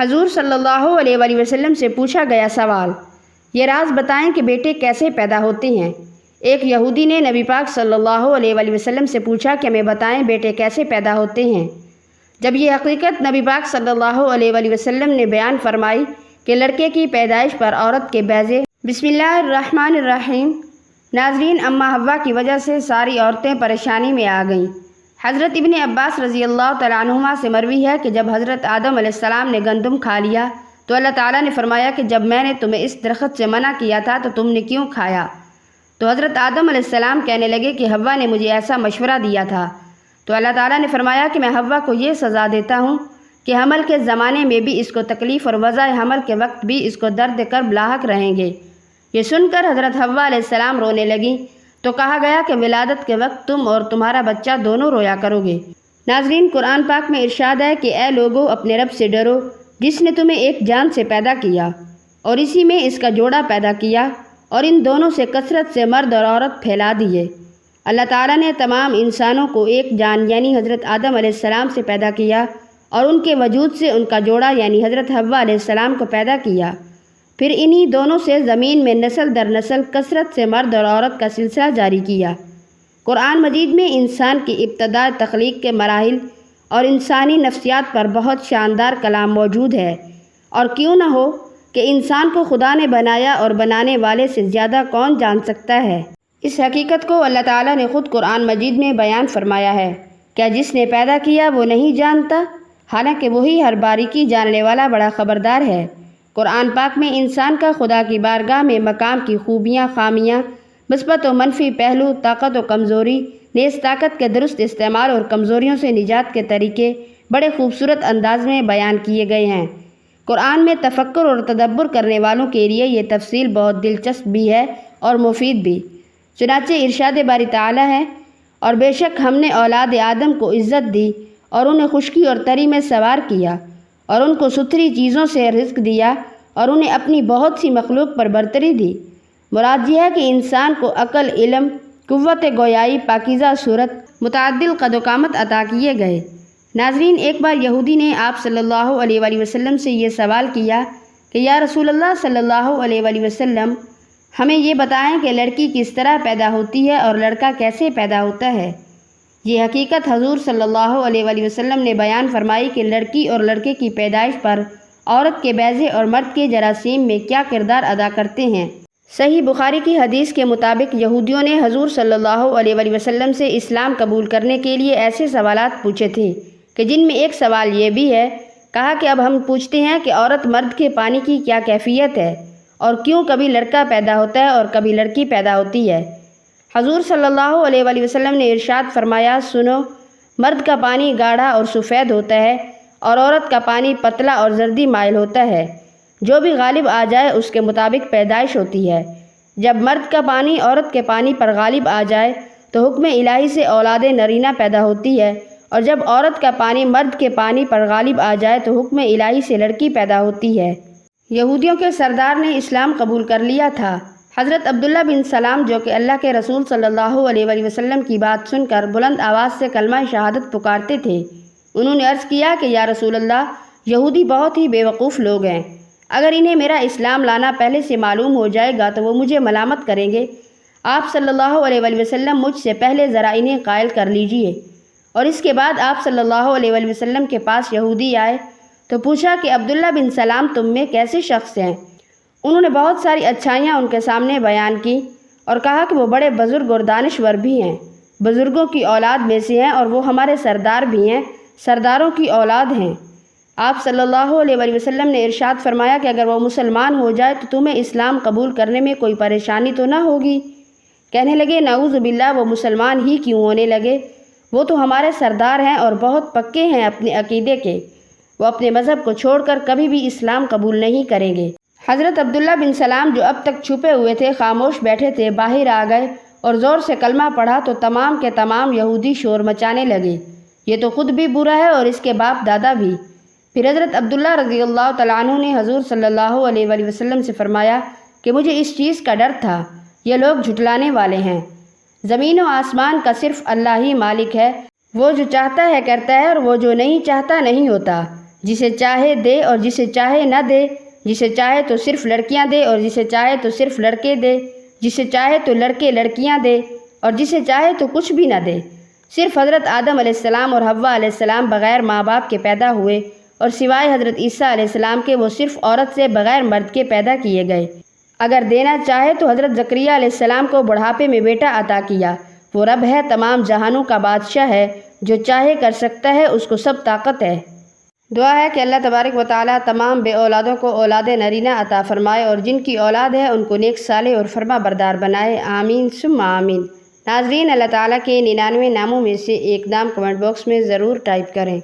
حضور صلی اللہ علیہ وآلہ وسلم سے پوچھا گیا سوال، یہ راز بتائیں کہ بیٹے کیسے پیدا ہوتے ہیں۔ ایک یہودی نے نبی پاک صلی اللہ علیہ وآلہ وسلم سے پوچھا کہ ہمیں بتائیں بیٹے کیسے پیدا ہوتے ہیں۔ جب یہ حقیقت نبی پاک صلی اللہ علیہ وآلہ وسلم نے بیان فرمائی کہ لڑکے کی پیدائش پر عورت کے بیضے بسم اللہ الرحمن الرحیم۔ ناظرین، اماں حوا کی وجہ سے ساری عورتیں پریشانی میں آ گئیں۔ حضرت ابن عباس رضی اللہ تعالیٰ عنہما سے مروی ہے کہ جب حضرت آدم علیہ السلام نے گندم کھا لیا تو اللہ تعالیٰ نے فرمایا کہ جب میں نے تمہیں اس درخت سے منع کیا تھا تو تم نے کیوں کھایا؟ تو حضرت آدم علیہ السلام کہنے لگے کہ حوا نے مجھے ایسا مشورہ دیا تھا۔ تو اللہ تعالیٰ نے فرمایا کہ میں حوا کو یہ سزا دیتا ہوں کہ حمل کے زمانے میں بھی اس کو تکلیف اور وضع حمل کے وقت بھی اس کو درد کرب لاحق رہیں گے۔ یہ سن کر حضرت حوا علیہ السلام رونے لگیں تو کہا گیا کہ ولادت کے وقت تم اور تمہارا بچہ دونوں رویا کرو گے۔ ناظرین، قرآن پاک میں ارشاد ہے کہ اے لوگو اپنے رب سے ڈرو جس نے تمہیں ایک جان سے پیدا کیا اور اسی میں اس کا جوڑا پیدا کیا اور ان دونوں سے کثرت سے مرد اور عورت پھیلا دیے۔ اللہ تعالیٰ نے تمام انسانوں کو ایک جان یعنی حضرت آدم علیہ السلام سے پیدا کیا اور ان کے وجود سے ان کا جوڑا یعنی حضرت حوا علیہ السلام کو پیدا کیا۔ پھر انہی دونوں سے زمین میں نسل در نسل کثرت سے مرد اور عورت کا سلسلہ جاری کیا۔ قرآن مجید میں انسان کی ابتداء تخلیق کے مراحل اور انسانی نفسیات پر بہت شاندار کلام موجود ہے، اور کیوں نہ ہو کہ انسان کو خدا نے بنایا اور بنانے والے سے زیادہ کون جان سکتا ہے۔ اس حقیقت کو اللہ تعالیٰ نے خود قرآن مجید میں بیان فرمایا ہے۔ کیا جس نے پیدا کیا وہ نہیں جانتا؟ حالانکہ وہی ہر باریکی جاننے والا بڑا خبردار ہے۔ قرآن پاک میں انسان کا خدا کی بارگاہ میں مقام کی خوبیاں، خامیاں، مثبت و منفی پہلو، طاقت و کمزوری، نیز طاقت کے درست استعمال اور کمزوریوں سے نجات کے طریقے بڑے خوبصورت انداز میں بیان کیے گئے ہیں۔ قرآن میں تفکر اور تدبر کرنے والوں کے لیے یہ تفصیل بہت دلچسپ بھی ہے اور مفید بھی۔ چنانچہ ارشاد باری تعالیٰ ہے، اور بے شک ہم نے اولاد آدم کو عزت دی اور انہیں خشکی اور تری میں سوار کیا اور ان کو ستھری چیزوں سے رزق دیا اور انہیں اپنی بہت سی مخلوق پر برتری دی۔ مراد یہ ہے کہ انسان کو عقل، علم، قوت گویائی، پاکیزہ صورت، متعدل قد و قامت عطا کیے گئے۔ ناظرین، ایک بار یہودی نے آپ صلی اللہ علیہ وآلہ وسلم سے یہ سوال کیا کہ یا رسول اللہ صلی اللہ علیہ وآلہ وسلم، ہمیں یہ بتائیں کہ لڑکی کس طرح پیدا ہوتی ہے اور لڑکا کیسے پیدا ہوتا ہے۔ یہ حقیقت حضور صلی اللہ علیہ وآلہ وسلم نے بیان فرمائی کہ لڑکی اور لڑکے کی پیدائش پر عورت کے بیضے اور مرد کے جراثیم میں کیا کردار ادا کرتے ہیں۔ صحیح بخاری کی حدیث کے مطابق یہودیوں نے حضور صلی اللہ علیہ وآلہ وسلم سے اسلام قبول کرنے کے لیے ایسے سوالات پوچھے تھے کہ جن میں ایک سوال یہ بھی ہے، کہا کہ اب ہم پوچھتے ہیں کہ عورت مرد کے پانی کی کیا کیفیت ہے اور کیوں کبھی لڑکا پیدا ہوتا ہے اور کبھی لڑکی پیدا ہوتی ہے۔ حضور صلی اللہ علیہ وآلہ وسلم نے ارشاد فرمایا، سنو، مرد کا پانی گاڑھا اور سفید ہوتا ہے اور عورت کا پانی پتلا اور زردی مائل ہوتا ہے۔ جو بھی غالب آ جائے اس کے مطابق پیدائش ہوتی ہے۔ جب مرد کا پانی عورت کے پانی پر غالب آ جائے تو حکم الہی سے اولاد نرینہ پیدا ہوتی ہے، اور جب عورت کا پانی مرد کے پانی پر غالب آ جائے تو حکم الہی سے لڑکی پیدا ہوتی ہے۔ یہودیوں کے سردار نے اسلام قبول کر لیا تھا۔ حضرت عبداللہ بن سلام، جو کہ اللہ کے رسول صلی اللہ علیہ وآلہ وسلم کی بات سن کر بلند آواز سے کلمہ شہادت پکارتے تھے، انہوں نے عرض کیا کہ یا رسول اللہ، یہودی بہت ہی بے وقوف لوگ ہیں، اگر انہیں میرا اسلام لانا پہلے سے معلوم ہو جائے گا تو وہ مجھے ملامت کریں گے۔ آپ صلی اللہ علیہ وآلہ وسلم مجھ سے پہلے ذرا انہیں قائل کر لیجئے۔ اور اس کے بعد آپ صلی اللہ علیہ وآلہ وسلم کے پاس یہودی آئے تو پوچھا کہ عبداللہ بن سلام تم میں کیسے شخص ہیں؟ انہوں نے بہت ساری اچھائیاں ان کے سامنے بیان کی اور کہا کہ وہ بڑے بزرگ اور دانشور بھی ہیں، بزرگوں کی اولاد میں سے ہیں، اور وہ ہمارے سردار بھی ہیں، سرداروں کی اولاد ہیں۔ آپ صلی اللہ علیہ وآلہ وسلم نے ارشاد فرمایا کہ اگر وہ مسلمان ہو جائے تو تمہیں اسلام قبول کرنے میں کوئی پریشانی تو نہ ہوگی؟ کہنے لگے نعوذ باللہ، وہ مسلمان ہی کیوں ہونے لگے؟ وہ تو ہمارے سردار ہیں اور بہت پکے ہیں اپنے عقیدے کے، وہ اپنے مذہب کو چھوڑ کر کبھی بھی اسلام قبول نہیں کریں گے۔ حضرت عبداللہ بن سلام، جو اب تک چھپے ہوئے تھے، خاموش بیٹھے تھے، باہر آ گئے اور زور سے کلمہ پڑھا تو تمام کے تمام یہودی شور مچانے لگے، یہ تو خود بھی برا ہے اور اس کے باپ دادا بھی۔ پھر حضرت عبداللہ رضی اللہ تعالیٰ عنہ نے حضور صلی اللہ علیہ وآلہ وسلم سے فرمایا کہ مجھے اس چیز کا ڈر تھا، یہ لوگ جھٹلانے والے ہیں۔ زمین و آسمان کا صرف اللہ ہی مالک ہے، وہ جو چاہتا ہے کرتا ہے اور وہ جو نہیں چاہتا نہیں ہوتا۔ جسے چاہے دے اور جسے چاہے نہ دے، جسے چاہے تو صرف لڑکیاں دے اور جسے چاہے تو صرف لڑکے دے، جسے چاہے تو لڑکے لڑکیاں دے اور جسے چاہے تو کچھ بھی نہ دے۔ صرف حضرت آدم علیہ السلام اور حوا علیہ السلام بغیر ماں باپ کے پیدا ہوئے اور سوائے حضرت عیسیٰ علیہ السلام کے وہ صرف عورت سے بغیر مرد کے پیدا کیے گئے۔ اگر دینا چاہے تو حضرت زکریا علیہ السلام کو بڑھاپے میں بیٹا عطا کیا۔ وہ رب ہے، تمام جہانوں کا بادشاہ ہے، جو چاہے کر سکتا ہے، اس کو سب طاقت ہے۔ دعا ہے کہ اللہ تبارک و تعالیٰ تمام بے اولادوں کو اولاد نرینہ عطا فرمائے اور جن کی اولاد ہے ان کو نیک صالح اور فرما بردار بنائے، آمین ثم آمین۔ ناظرین، اللہ تعالیٰ کے 99 ناموں میں سے ایک نام کمنٹ باکس میں ضرور ٹائپ کریں۔